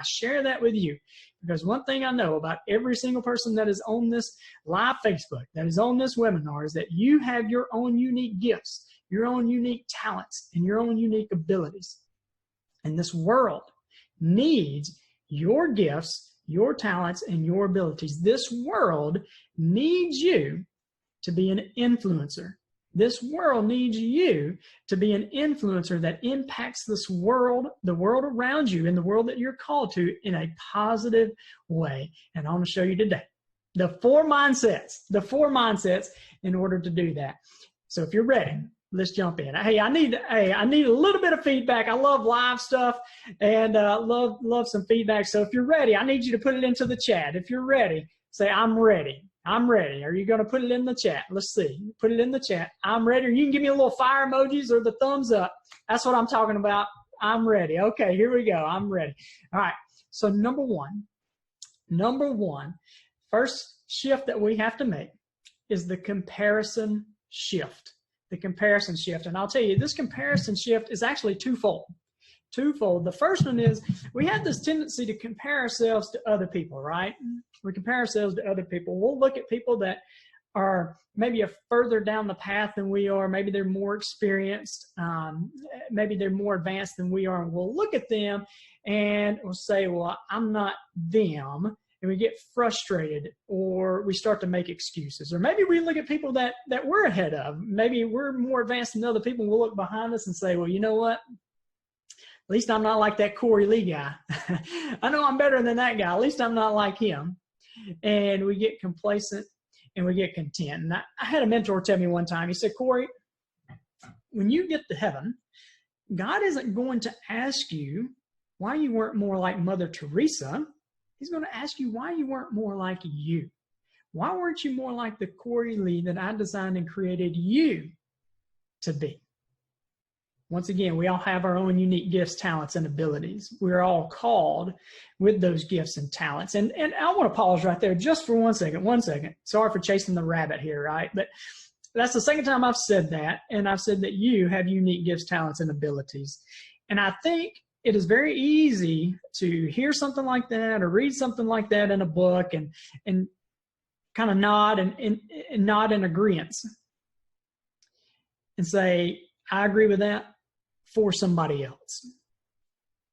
share that with you because one thing I know about every single person that is on this live Facebook, that is on this webinar, is that you have your own unique gifts, your own unique talents, and your own unique abilities. And this world needs your gifts, your talents, and your abilities. This world needs you to be an influencer. This world needs you to be an influencer that impacts this world, the world around you, and the world that you're called to in a positive way. And I'm going to show you today the four mindsets in order to do that. So if you're ready, let's jump in. Hey, I need a little bit of feedback. I love live stuff and love some feedback. So if you're ready, I need you to put it into the chat. If you're ready, say, I'm ready. I'm ready. Are you going to put it in the chat? Let's see. Put it in the chat. I'm ready. Or you can give me a little fire emojis or the thumbs up. That's what I'm talking about. I'm ready. Okay, here we go. I'm ready. All right. So number one, first shift that we have to make is the comparison shift. The comparison shift. And I'll tell you, this comparison shift is actually twofold. The first one is we have this tendency to compare ourselves to other people, right? We compare ourselves to other people. We'll look at people that are maybe further down the path than we are. Maybe they're more experienced. Maybe they're more advanced than we are. And we'll look at them and we'll say, well, I'm not them. And we get frustrated, or we start to make excuses. Or maybe we look at people that we're ahead of. Maybe we're more advanced than other people. And we'll look behind us and say, well, you know what? At least I'm not like that Cory Lee guy. I know I'm better than that guy. At least I'm not like him. And we get complacent and we get content. And I had a mentor tell me one time, he said, Cory, when you get to heaven, God isn't going to ask you why you weren't more like Mother Teresa. He's going to ask you why you weren't more like you. Why weren't you more like the Cory Lee that I designed and created you to be? Once again, we all have our own unique gifts, talents, and abilities. We're all called with those gifts and talents. And I want to pause right there just for 1 second. 1 second. Sorry for chasing the rabbit here, right? But that's the second time I've said that. And I've said that you have unique gifts, talents, and abilities. And I think it is very easy to hear something like that or read something like that in a book and kind of nod and nod in agreement and say, I agree with that for somebody else.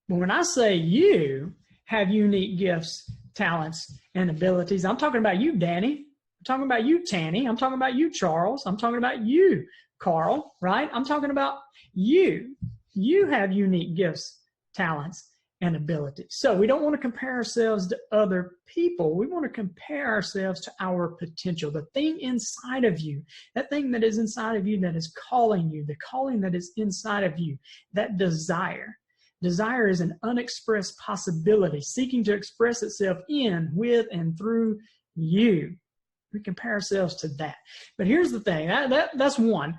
But when I say you have unique gifts, talents, and abilities, I'm talking about you, Danny. I'm talking about you, Tanny. I'm talking about you, Charles. I'm talking about you, Carl, right? I'm talking about you. You have unique gifts, talents, and abilities. So we don't want to compare ourselves to other people. We want to compare ourselves to our potential, the thing inside of you, that thing that is inside of you that is calling you, the calling that is inside of you, that desire. Desire is an unexpressed possibility seeking to express itself in, with, and through you. We compare ourselves to that. But here's the thing, that's one.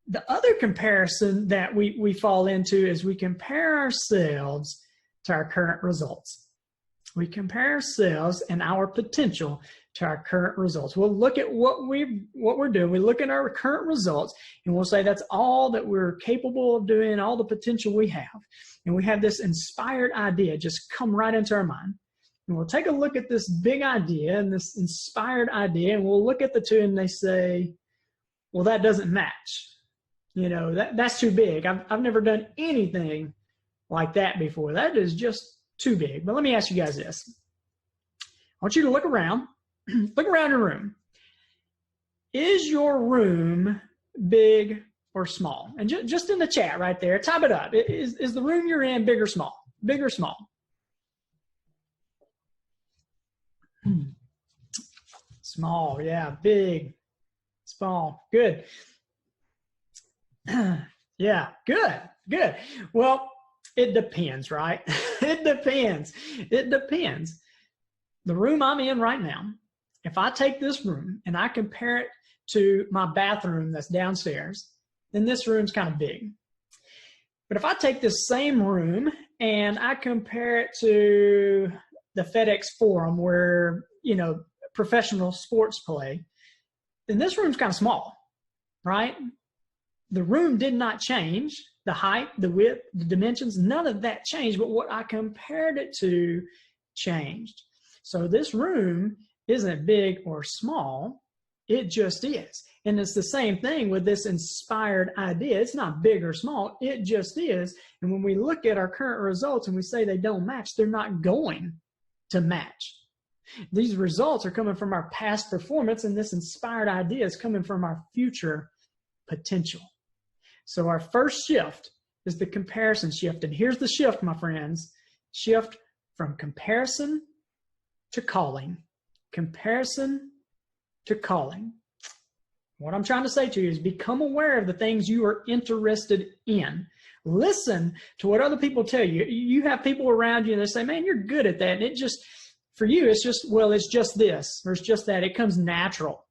The other comparison that we fall into is we compare ourselves to our current results. We compare ourselves and our potential to our current results. We'll look at what we're doing. We look at our current results and we'll say that's all that we're capable of doing, all the potential we have. And we have this inspired idea just come right into our mind. And we'll take a look at this big idea and this inspired idea, and we'll look at the two and they say, well, that doesn't match. You know, that's too big. I've never done anything like that before. That is just too big. But let me ask you guys this. I want you to look around. Look around your room. Is your room big or small? And just in the chat right there, type it up. Is the room you're in big or small? Big or small? Small, yeah, big, small, good. Yeah, good. Well, it depends, right? It depends. The room I'm in right now, if I take this room and I compare it to my bathroom that's downstairs, then this room's kind of big. But if I take this same room and I compare it to the FedEx Forum where, you know, professional sports play, then this room's kind of small, right? The room did not change. the height, the width, the dimensions, none of that changed, but what I compared it to changed. So this room isn't big or small, it just is. And it's the same thing with this inspired idea. It's not big or small, it just is. And when we look at our current results and we say they don't match, they're not going to match. These results are coming from our past performance, and this inspired idea is coming from our future potential. So our first shift is the comparison shift. And here's the shift, my friends. Shift from comparison to calling. Comparison to calling. What I'm trying to say to you is become aware of the things you are interested in. Listen to what other people tell you. You have people around you and they say, man, you're good at that. And it just, for you, it's just, well, it's just this, or it's just that. It comes natural,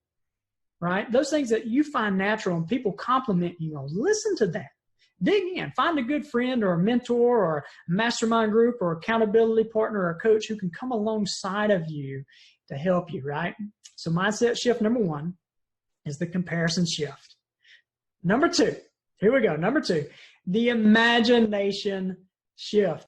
right? Those things that you find natural and people compliment you on, listen to that. Dig in. Find a good friend or a mentor or a mastermind group or accountability partner or a coach who can come alongside of you to help you, right? So mindset shift number one is the comparison shift. Number two, here we go. Number two, the imagination shift.